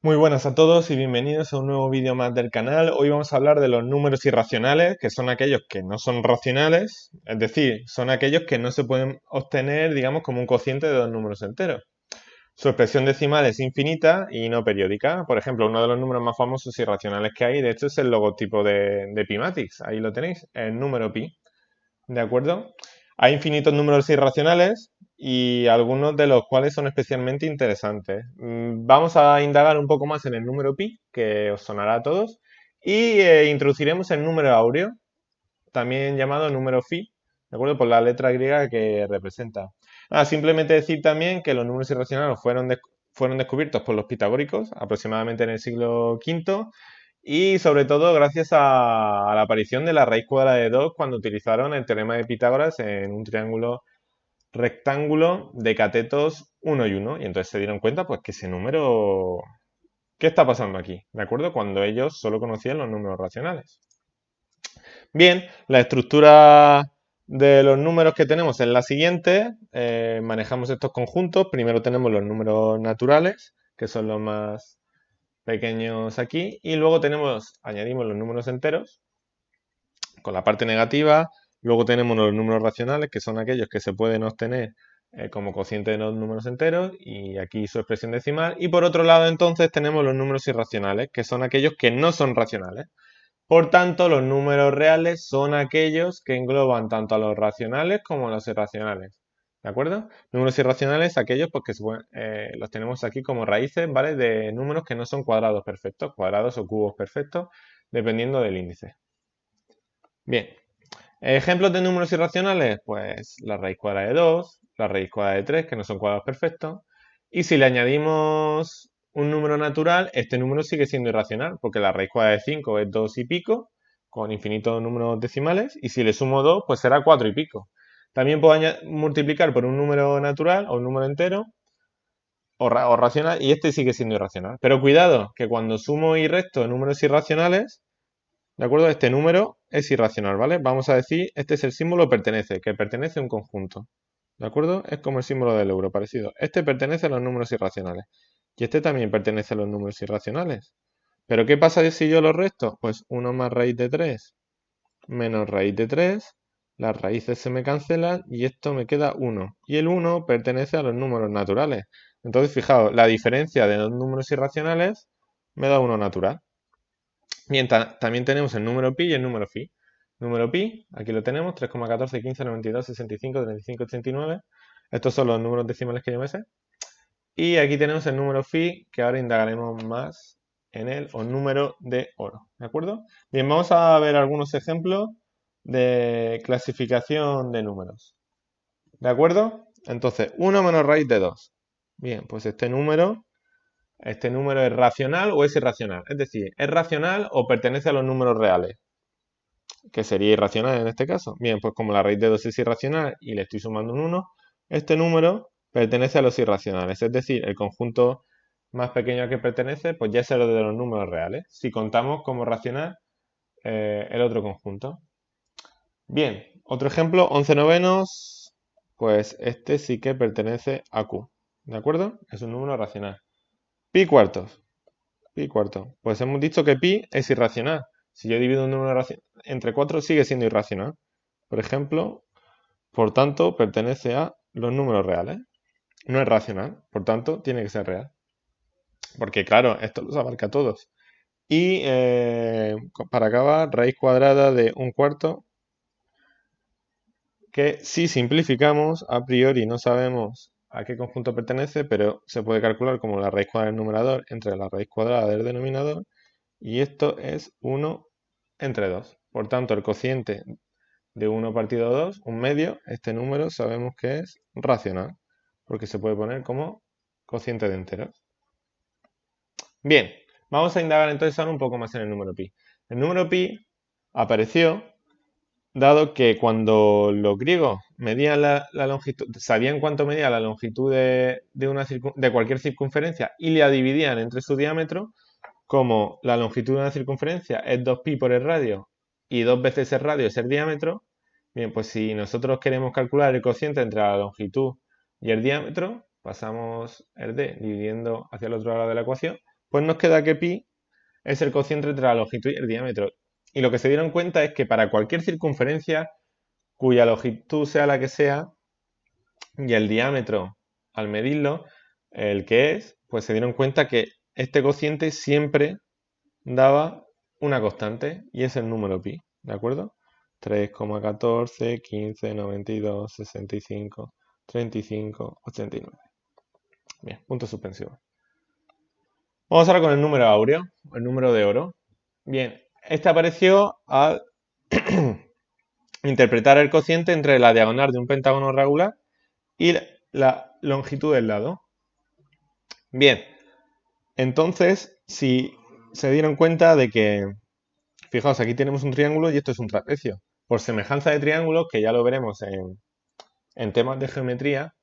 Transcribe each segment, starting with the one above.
Muy buenas a todos y bienvenidos a un nuevo vídeo más del canal. Hoy vamos a hablar de los números irracionales, que son aquellos que no son racionales, es decir, son aquellos que no se pueden obtener, digamos, como un cociente de dos números enteros. Su expresión decimal es infinita y no periódica. Por ejemplo, uno de los números más famosos irracionales que hay, de hecho, es el logotipo de Pimatrix. Ahí lo tenéis, el número pi. ¿De acuerdo? Hay infinitos números irracionales y algunos de los cuales son especialmente interesantes. Vamos a indagar un poco más en el número pi, que os sonará a todos, y introduciremos el número áureo, también llamado número phi, ¿de acuerdo? Por la letra griega que representa. Simplemente decir también que los números irracionales fueron descubiertos por los pitagóricos aproximadamente en el siglo V y sobre todo gracias a la aparición de la raíz cuadrada de 2 cuando utilizaron el teorema de Pitágoras en un triángulo rectángulo de catetos 1 y 1. Y entonces se dieron cuenta pues que ese número... ¿Qué está pasando aquí? ¿De acuerdo? Cuando ellos solo conocían los números racionales. Bien, la estructura de los números que tenemos es la siguiente. Manejamos estos conjuntos. Primero tenemos los números naturales, que son los más pequeños aquí, y luego añadimos los números enteros con la parte negativa. Luego tenemos los números racionales, que son aquellos que se pueden obtener como cociente de los números enteros, y aquí su expresión decimal. Y por otro lado, entonces, tenemos los números irracionales, que son aquellos que no son racionales. Por tanto, los números reales son aquellos que engloban tanto a los racionales como a los irracionales. ¿De acuerdo? Números irracionales, aquellos pues, los tenemos aquí como raíces, ¿vale? De números que no son cuadrados perfectos, cuadrados o cubos perfectos, dependiendo del índice. Bien, ejemplos de números irracionales, pues la raíz cuadrada de 2, la raíz cuadrada de 3, que no son cuadrados perfectos. Y si le añadimos un número natural, este número sigue siendo irracional, porque la raíz cuadrada de 5 es 2 y pico, con infinitos números decimales, y si le sumo 2, pues será 4 y pico. También puedo multiplicar por un número natural o un número entero o racional, y este sigue siendo irracional. Pero cuidado, que cuando sumo y resto números irracionales, ¿de acuerdo? Este número es irracional, ¿vale? Vamos a decir, este es el símbolo pertenece, que pertenece a un conjunto. ¿De acuerdo? Es como el símbolo del euro, parecido. Este pertenece a los números irracionales. Y este también pertenece a los números irracionales. ¿Pero qué pasa si yo los resto? Pues 1 más raíz de 3 menos raíz de 3. Las raíces se me cancelan y esto me queda 1. Y el 1 pertenece a los números naturales. Entonces, fijaos, la diferencia de los números irracionales me da 1 natural. Bien, también tenemos el número pi y el número phi. Número pi, aquí lo tenemos, 3,14, 15, 92, 65, 35, 89. Estos son los números decimales que yo me sé. Y aquí tenemos el número phi, que ahora indagaremos más en él, o número de oro. ¿De acuerdo? Bien, vamos a ver algunos ejemplos de clasificación de números. ¿De acuerdo? Entonces, 1 menos raíz de 2. Bien, pues este número es racional o es irracional. Es decir, ¿es racional o pertenece a los números reales? Que sería irracional en este caso. Bien, pues como la raíz de 2 es irracional y le estoy sumando un 1, este número pertenece a los irracionales. Es decir, el conjunto más pequeño al que pertenece, pues ya es el de los números reales. Si contamos como racional el otro conjunto. Bien, otro ejemplo, 11 novenos, pues este sí que pertenece a Q. ¿De acuerdo? Es un número racional. Pi cuartos. Pi cuarto. Pues hemos dicho que pi es irracional. Si yo divido un número entre 4 sigue siendo irracional. Por ejemplo, por tanto, pertenece a los números reales. No es racional, por tanto, tiene que ser real. Porque claro, esto los abarca a todos. Y para acabar, raíz cuadrada de un cuarto, que si simplificamos, a priori no sabemos a qué conjunto pertenece, pero se puede calcular como la raíz cuadrada del numerador entre la raíz cuadrada del denominador, y esto es 1 entre 2. Por tanto, el cociente de 1 partido 2, un medio, este número sabemos que es racional, porque se puede poner como cociente de enteros. Bien, vamos a indagar entonces ahora un poco más en el número pi. El número pi apareció dado que cuando los griegos medían la longitud, sabían cuánto medía la longitud de cualquier circunferencia y la dividían entre su diámetro, como la longitud de una circunferencia es 2pi por el radio y 2 veces el radio es el diámetro, bien, pues si nosotros queremos calcular el cociente entre la longitud y el diámetro, pasamos el d dividiendo hacia el otro lado de la ecuación, pues nos queda que pi es el cociente entre la longitud y el diámetro. Y lo que se dieron cuenta es que para cualquier circunferencia cuya longitud sea la que sea y el diámetro al medirlo, el que es, pues se dieron cuenta que este cociente siempre daba una constante y es el número pi, ¿de acuerdo? 3,14, 15, 92, 65, 35, 89. Bien, punto suspensivo. Vamos ahora con el número áureo, el número de oro. Bien, este apareció al interpretar el cociente entre la diagonal de un pentágono regular y la longitud del lado. Bien, entonces, si se dieron cuenta de que, fijaos, aquí tenemos un triángulo y esto es un trapecio. Por semejanza de triángulos, que ya lo veremos en temas de geometría,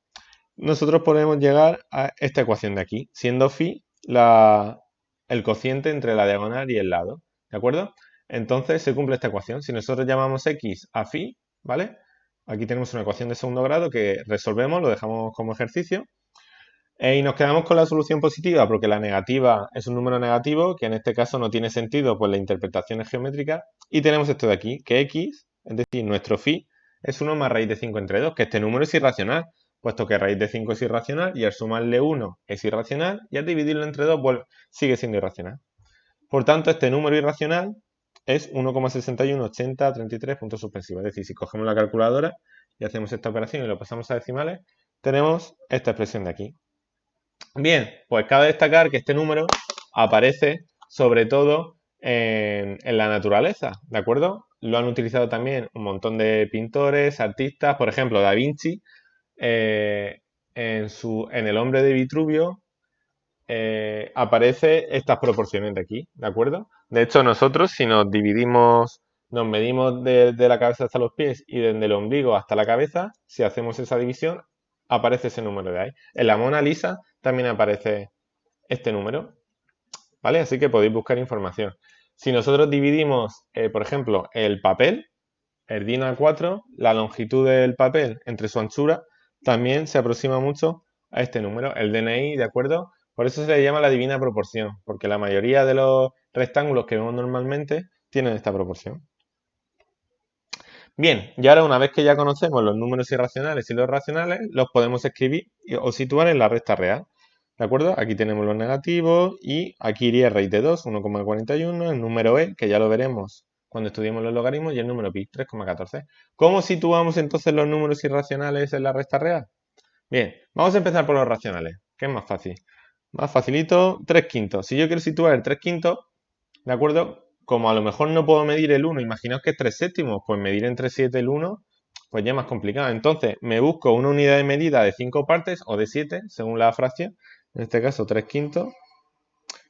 nosotros podemos llegar a esta ecuación de aquí, siendo phi el cociente entre la diagonal y el lado, ¿de acuerdo? Entonces se cumple esta ecuación. Si nosotros llamamos x a phi, ¿vale? Aquí tenemos una ecuación de segundo grado que resolvemos, lo dejamos como ejercicio. Y nos quedamos con la solución positiva porque la negativa es un número negativo, que en este caso no tiene sentido, pues la interpretación es geométrica. Y tenemos esto de aquí, que x, es decir, nuestro phi, es 1 más raíz de 5 entre 2, que este número es irracional, puesto que raíz de 5 es irracional y al sumarle 1 es irracional y al dividirlo entre 2 sigue siendo irracional. Por tanto, este número irracional es 1,618033 puntos suspensivos. Es decir, si cogemos la calculadora y hacemos esta operación y lo pasamos a decimales, tenemos esta expresión de aquí. Bien, pues cabe destacar que este número aparece sobre todo en la naturaleza, ¿de acuerdo? Lo han utilizado también un montón de pintores, artistas, por ejemplo, Da Vinci, en El hombre de Vitruvio, aparece estas proporciones de aquí, ¿de acuerdo? De hecho, nosotros si nos dividimos, nos medimos desde la cabeza hasta los pies y desde el ombligo hasta la cabeza, si hacemos esa división, aparece ese número de ahí. En la Mona Lisa también aparece este número, ¿vale? Así que podéis buscar información. Si nosotros dividimos, por ejemplo, el papel, el DIN A4, la longitud del papel entre su anchura, también se aproxima mucho a este número, el DNI, ¿de acuerdo? Por eso se le llama la divina proporción, porque la mayoría de los rectángulos que vemos normalmente tienen esta proporción. Bien, y ahora una vez que ya conocemos los números irracionales y los racionales, los podemos escribir o situar en la recta real. ¿De acuerdo? Aquí tenemos los negativos y aquí iría raíz de 2, 1,41, el número e, que ya lo veremos cuando estudiemos los logaritmos, y el número pi, 3,14. ¿Cómo situamos entonces los números irracionales en la recta real? Bien, vamos a empezar por los racionales, que es más fácil. Más facilito, 3 quintos. Si yo quiero situar el 3 quintos, ¿de acuerdo? Como a lo mejor no puedo medir el 1, imaginaos que es 3 séptimos, pues medir entre 7 el 1, pues ya es más complicado. Entonces, me busco una unidad de medida de 5 partes o de 7, según la fracción, en este caso 3 quintos,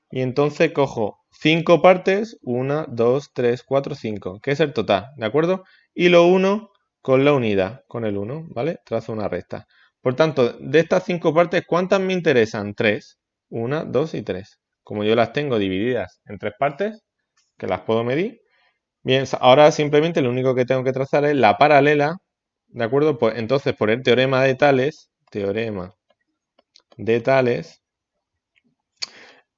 y entonces cojo 5 partes, 1, 2, 3, 4, 5, que es el total, ¿de acuerdo? Y lo uno con la unidad, con el 1, ¿vale? Trazo una recta. Por tanto, de estas 5 partes, ¿cuántas me interesan? 3. 1, 2 y 3. Como yo las tengo divididas en 3 partes, que las puedo medir, bien, ahora simplemente lo único que tengo que trazar es la paralela, ¿de acuerdo? Pues entonces por el teorema de Tales,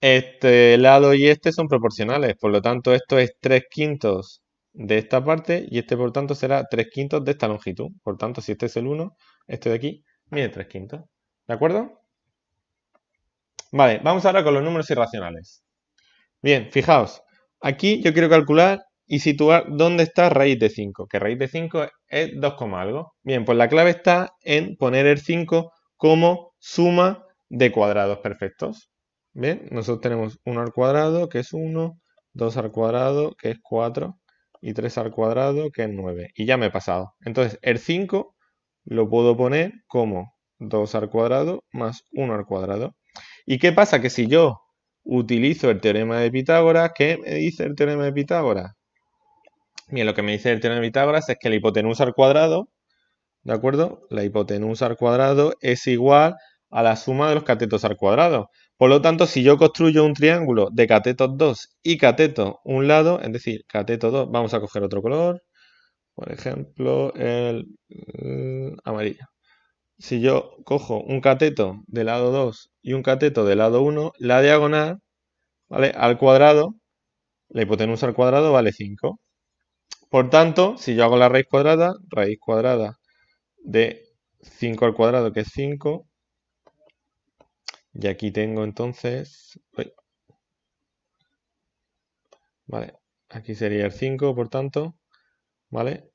este lado y este son proporcionales, por lo tanto esto es 3 quintos de esta parte y este por tanto será 3 quintos de esta longitud. Por tanto, si este es el 1, este de aquí mide 3 quintos. ¿De acuerdo? Vale, vamos ahora con los números irracionales. Bien, fijaos, aquí yo quiero calcular y situar dónde está raíz de 5, que raíz de 5 es 2, algo. Bien, pues la clave está en poner el 5 como suma de cuadrados perfectos. Bien, nosotros tenemos 1 al cuadrado, que es 1, 2 al cuadrado, que es 4, y 3 al cuadrado, que es 9. Y ya me he pasado. Entonces, el 5 lo puedo poner como 2 al cuadrado más 1 al cuadrado. ¿Y qué pasa? Que si yo utilizo el teorema de Pitágoras, ¿qué me dice el teorema de Pitágoras? Bien, lo que me dice el teorema de Pitágoras es que la hipotenusa al cuadrado, ¿de acuerdo? La hipotenusa al cuadrado es igual a la suma de los catetos al cuadrado. Por lo tanto, si yo construyo un triángulo de catetos 2 y cateto un lado, es decir, cateto 2, vamos a coger otro color, por ejemplo, el amarillo. Si yo cojo un cateto del lado 2 y un cateto del lado 1, la diagonal ¿vale? Al cuadrado, la hipotenusa al cuadrado vale 5. Por tanto, si yo hago la raíz cuadrada de 5 al cuadrado, que es 5, y aquí tengo entonces, uy, vale, aquí sería el 5, por tanto, ¿vale?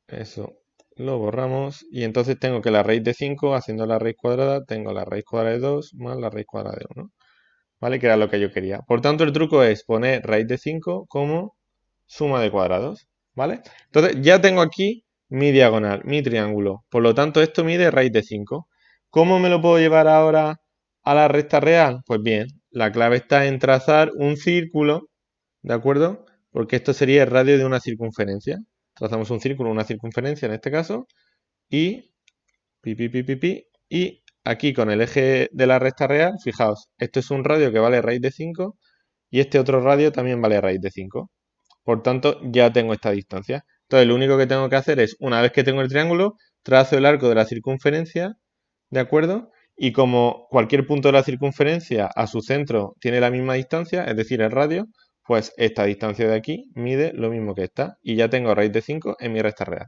Eso lo borramos y entonces tengo que la raíz de 5, haciendo la raíz cuadrada, tengo la raíz cuadrada de 2 más la raíz cuadrada de 1, ¿vale? Que era lo que yo quería. Por tanto, el truco es poner raíz de 5 como suma de cuadrados, ¿vale? Entonces ya tengo aquí mi diagonal, mi triángulo. Por lo tanto, esto mide raíz de 5. ¿Cómo me lo puedo llevar ahora a la recta real? Pues bien, la clave está en trazar un círculo, ¿de acuerdo? Porque esto sería el radio de una circunferencia. Trazamos un círculo, una circunferencia en este caso, y y aquí con el eje de la recta real, fijaos, esto es un radio que vale raíz de 5 y este otro radio también vale raíz de 5. Por tanto, ya tengo esta distancia. Entonces, lo único que tengo que hacer es, una vez que tengo el triángulo, trazo el arco de la circunferencia, ¿de acuerdo? Y como cualquier punto de la circunferencia a su centro tiene la misma distancia, es decir, el radio, pues esta distancia de aquí mide lo mismo que esta. Y ya tengo raíz de 5 en mi recta real.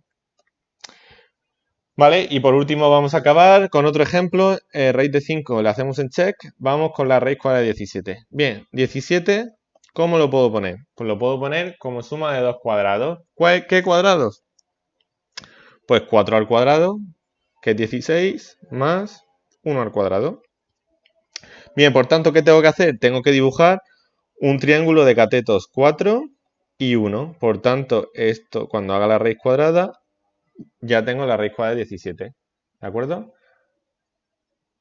Vale, y por último vamos a acabar con otro ejemplo. Raíz de 5 le hacemos en check. Vamos con la raíz cuadrada de 17. Bien, 17, ¿cómo lo puedo poner? Pues lo puedo poner como suma de dos cuadrados. ¿Qué cuadrados? Pues 4 al cuadrado, que es 16, más 1 al cuadrado. Bien, por tanto, ¿qué tengo que hacer? Tengo que dibujar un triángulo de catetos 4 y 1. Por tanto, esto, cuando haga la raíz cuadrada, ya tengo la raíz cuadrada de 17. ¿De acuerdo?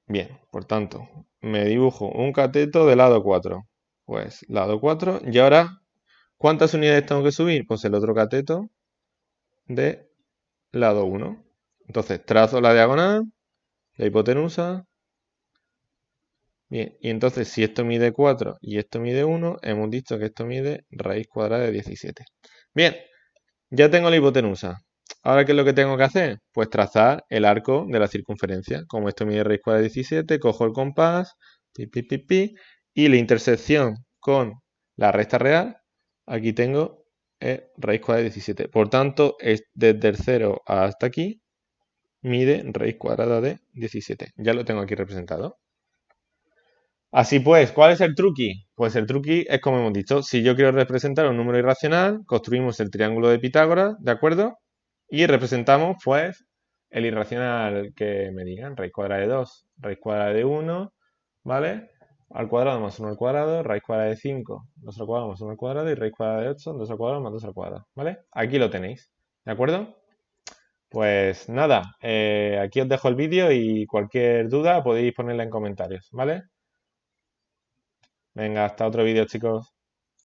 Bien, por tanto, me dibujo un cateto de lado 4. Pues lado 4. Y ahora, ¿cuántas unidades tengo que subir? Pues el otro cateto de lado 1. Entonces, trazo la diagonal, la hipotenusa. Bien, y entonces si esto mide 4 y esto mide 1, hemos dicho que esto mide raíz cuadrada de 17. Bien, ya tengo la hipotenusa. Ahora, ¿qué es lo que tengo que hacer? Pues trazar el arco de la circunferencia. Como esto mide raíz cuadrada de 17, cojo el compás, y la intersección con la recta real, aquí tengo raíz cuadrada de 17. Por tanto, desde el 0 hasta aquí, mide raíz cuadrada de 17. Ya lo tengo aquí representado. Así pues, ¿cuál es el truqui? Pues el truqui es como hemos dicho, si yo quiero representar un número irracional, construimos el triángulo de Pitágoras, ¿de acuerdo? Y representamos, pues, el irracional que me digan, raíz cuadrada de 2, raíz cuadrada de 1, ¿vale? Al cuadrado más 1 al cuadrado, raíz cuadrada de 5, 2 al cuadrado más 1 al cuadrado y raíz cuadrada de 8, 2 al cuadrado más 2 al cuadrado, ¿vale? Aquí lo tenéis, ¿de acuerdo? Pues nada, aquí os dejo el vídeo y cualquier duda podéis ponerla en comentarios, ¿vale? Venga, hasta otro vídeo, chicos.